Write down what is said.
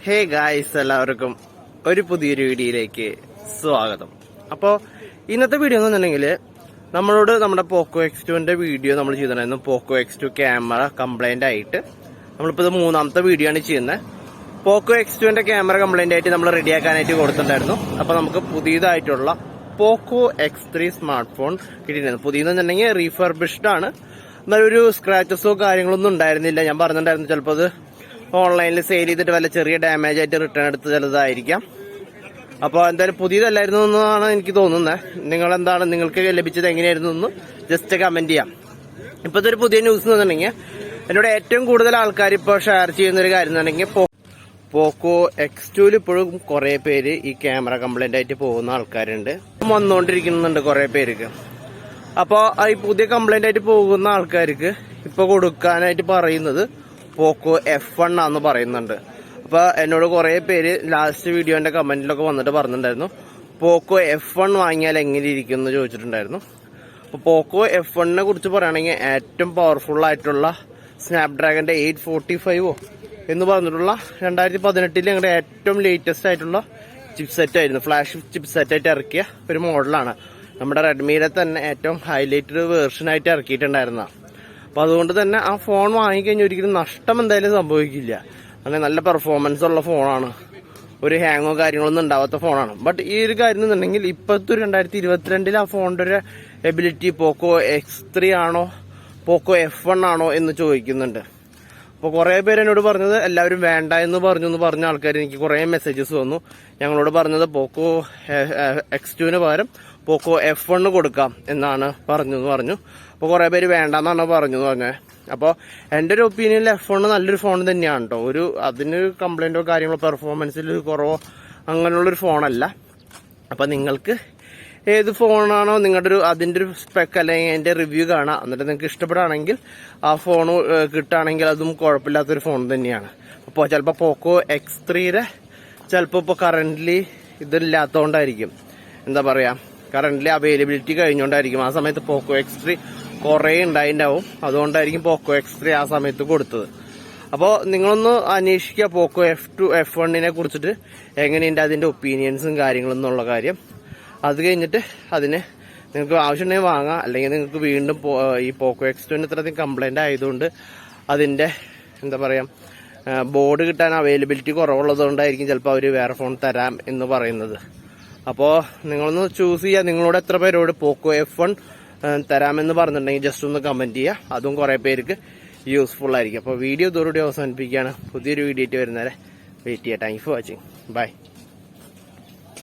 Hey guys, എല്ലാവർക്കും ഒരു പുതിയൊരു വീഡിയോയിലേക്ക് സ്വാഗതം. അപ്പോൾ ഇന്നത്തെ വീഡിയോ എന്നുണ്ടെങ്കിൽ നമ്മളോട് നമ്മുടെ പോക്കോ X2ന്റെ വീഡിയോ നമ്മൾ ചെയ്തിട്ടുണ്ടായിരുന്നു. പോക്കോ X2 ക്യാമറ കംപ്ലൈന്റ് ആയിട്ട് നമ്മളിപ്പോൾ ഇത് മൂന്നാമത്തെ വീഡിയോ ആണ് ചെയ്യുന്നത്. പോക്കോ X2ന്റെ ക്യാമറ കംപ്ലൈന്റ് ആയിട്ട് നമ്മൾ റെഡിയാക്കാനായിട്ട് കൊടുത്തിട്ടുണ്ടായിരുന്നു. അപ്പോൾ നമുക്ക് പുതിയതായിട്ടുള്ള പോക്കോ X3 സ്മാർട്ട് ഫോൺ കിട്ടിയിരുന്നു. പുതിയതെന്നുണ്ടെങ്കിൽ റീഫർബിഷ്ഡ് ആണ്. എന്നാലും ഒരു സ്ക്രാച്ചസോ കാര്യങ്ങളൊന്നും ഉണ്ടായിരുന്നില്ല. ഞാൻ പറഞ്ഞിട്ടുണ്ടായിരുന്നു ചിലപ്പോൾ അത് ഓൺലൈനിൽ സെയിൽ ചെയ്തിട്ട് വല്ല ചെറിയ ഡാമേജ് ആയിട്ട് റിട്ടേൺ എടുത്ത് ചിലതായിരിക്കാം. അപ്പോൾ എന്തായാലും പുതിയതല്ലായിരുന്നു എന്നാണ് എനിക്ക് തോന്നുന്നത്. നിങ്ങൾക്ക് ലഭിച്ചത് എങ്ങനെയായിരുന്നു എന്ന് ജസ്റ്റ് കമന്റ് ചെയ്യാം. ഇപ്പോഴത്തെ ഒരു പുതിയ ന്യൂസ് എന്ന് പറഞ്ഞിട്ടുണ്ടെങ്കിൽ എന്നോട് ഏറ്റവും കൂടുതൽ ആൾക്കാർ ഇപ്പോൾ ഷെയർ ചെയ്യുന്ന ഒരു കാര്യം എന്നുണ്ടെങ്കിൽ പോക്കോ X2 ഇപ്പോഴും കുറെ പേര് ഈ ക്യാമറ കംപ്ലൈന്റ് ആയിട്ട് പോകുന്ന ആൾക്കാരുണ്ട്, വന്നുകൊണ്ടിരിക്കുന്നുണ്ട് കുറെ പേർക്ക്. അപ്പോൾ ഈ പുതിയ കംപ്ലൈന്റ് ആയിട്ട് പോകുന്ന ആൾക്കാർക്ക് ഇപ്പൊ കൊടുക്കാനായിട്ട് പറയുന്നത് പോക്കോ F1 ആണെന്ന് പറയുന്നുണ്ട്. അപ്പൊ എന്നോട് കുറെ പേര് ലാസ്റ്റ് വീഡിയോന്റെ കമന്റിലൊക്കെ വന്നിട്ട് പറഞ്ഞിട്ടുണ്ടായിരുന്നു പോക്കോ F1 വാങ്ങിയാൽ എങ്ങനെ ഇരിക്കും എന്ന് ചോദിച്ചിട്ടുണ്ടായിരുന്നു. അപ്പൊ പോക്കോ F1നെ കുറിച്ച് പറയുകയാണെങ്കിൽ ഏറ്റവും പവർഫുൾ ആയിട്ടുള്ള സ്നാപ്ഡ്രാഗന്റെ 845 എന്ന് പറഞ്ഞിട്ടുള്ള 2018 ഞങ്ങളുടെ ഏറ്റവും ലേറ്റസ്റ്റ് ആയിട്ടുള്ള ചിപ്പ് സെറ്റ് ആയിരുന്നു. ഫ്ലാഷ് ചിപ്പ് സെറ്റ് ആയിട്ട് ഇറക്കിയ ഒരു മോഡലാണ്. നമ്മുടെ റെഡ്മിയുടെ തന്നെ ഏറ്റവും ഹൈലൈറ്റഡ് വേർഷൻ ആയിട്ട് ഇറക്കിയിട്ടുണ്ടായിരുന്ന. അപ്പൊ അതുകൊണ്ട് തന്നെ ആ ഫോൺ വാങ്ങിക്കഴിഞ്ഞാൽ ഒരിക്കലും നഷ്ടം എന്തായാലും സംഭവിക്കില്ല. അങ്ങനെ നല്ല പെർഫോമൻസ് ഉള്ള ഫോണാണ്, ഒരു ഹാങ്ങോ കാര്യങ്ങളൊന്നും ഉണ്ടാവാത്ത ഫോണാണ്. ബട്ട് ഈ ഒരു കാര്യം എന്നുണ്ടെങ്കിൽ ഇപ്പോഴത്തെ 2022 ആ ഫോണിന്റെ ഒരു എബിലിറ്റി പോക്കോ X3 ആണോ പോക്കോ F1 ആണോ എന്ന് ചോദിക്കുന്നുണ്ട്. അപ്പോൾ കുറെ പേര് എന്നോട് പറഞ്ഞത് എല്ലാവരും വേണ്ട എന്ന് പറഞ്ഞ ആൾക്കാർ എനിക്ക് കുറെ മെസ്സേജസ് വന്നു. ഞങ്ങളോട് പറഞ്ഞത് പോക്കോ X2ന് പകരം പോക്കോ F1 കൊടുക്കാം എന്നാണ് പറഞ്ഞു. അപ്പോൾ കുറെ പേര് വേണ്ടെന്നാണ് പറഞ്ഞത്. അപ്പോൾ എൻ്റെ ഒരു ഒപ്പീനിയനിൽ F1 നല്ലൊരു ഫോൺ തന്നെയാണ് കേട്ടോ. അതിന് കംപ്ലൈന്റോ കാര്യങ്ങളോ പെർഫോമൻസിൽ കുറവോ അങ്ങനെയുള്ളൊരു ഫോണല്ല. അപ്പൊ നിങ്ങൾക്ക് ഏത് ഫോണാണോ അതിന്റെ ഒരു സ്പെക്ക് അല്ലെങ്കിൽ അതിന്റെ റിവ്യൂ കാണാം. എന്നിട്ട് നിങ്ങൾക്ക് ഇഷ്ടപ്പെടുകയാണെങ്കിൽ ആ ഫോൺ കിട്ടുകയാണെങ്കിൽ അതും കുഴപ്പമില്ലാത്തൊരു ഫോൺ തന്നെയാണ്. അപ്പോൾ ചിലപ്പോൾ പോക്കോ X3യുടെ ചിലപ്പോൾ ഇപ്പോൾ കറന്റ്ലി ഇതില്ലാത്തതുകൊണ്ടായിരിക്കും, എന്താ പറയാ, കറന്റ്ലി അവൈലബിലിറ്റി കഴിഞ്ഞുകൊണ്ടായിരിക്കും. ആ സമയത്ത് പോക്കോ X3 കുറെ ഉണ്ടാവും. അതുകൊണ്ടായിരിക്കും പോക്കോ X3 ആ സമയത്ത് കൊടുത്തത്. അപ്പോൾ നിങ്ങളൊന്ന് അന്വേഷിക്കുക പോക്കോ F1നെ കുറിച്ചിട്ട് എങ്ങനെയുണ്ട് അതിന്റെ ഒപ്പീനിയൻസും കാര്യങ്ങളും എന്നുള്ള കാര്യം. അത് കഴിഞ്ഞിട്ട് അതിന് നിങ്ങൾക്ക് ആവശ്യമുണ്ടെങ്കിൽ വാങ്ങാം. അല്ലെങ്കിൽ നിങ്ങൾക്ക് വീണ്ടും ഈ പോക്കോ X2 ഇത്രയധികം കംപ്ലൈന്റ് ആയതുകൊണ്ട് അതിന്റെ എന്താ പറയാ ബോർഡ് കിട്ടാൻ അവൈലബിലിറ്റി കുറവുള്ളത് കൊണ്ടായിരിക്കും ചിലപ്പോൾ അവർ വേറെ ഫോൺ തരാം എന്ന് പറയുന്നത്. അപ്പോൾ നിങ്ങളൊന്ന് ചൂസ് ചെയ്യുക. നിങ്ങളോട് എത്ര പേരോട് പോക്കോ F1 തരാമെന്ന് പറഞ്ഞിട്ടുണ്ടെങ്കിൽ ജസ്റ്റ് ഒന്ന് കമന്റ് ചെയ്യുക. അതും കുറെ പേർക്ക് യൂസ്ഫുൾ ആയിരിക്കും. അപ്പോൾ വീഡിയോ ഇതോടുകൂടി അവസാനിപ്പിക്കുകയാണ്. പുതിയൊരു വീഡിയോ ആയിട്ട് വരുന്നവരെ വെയിറ്റ് ചെയ്യുക. Thank you for watching. By.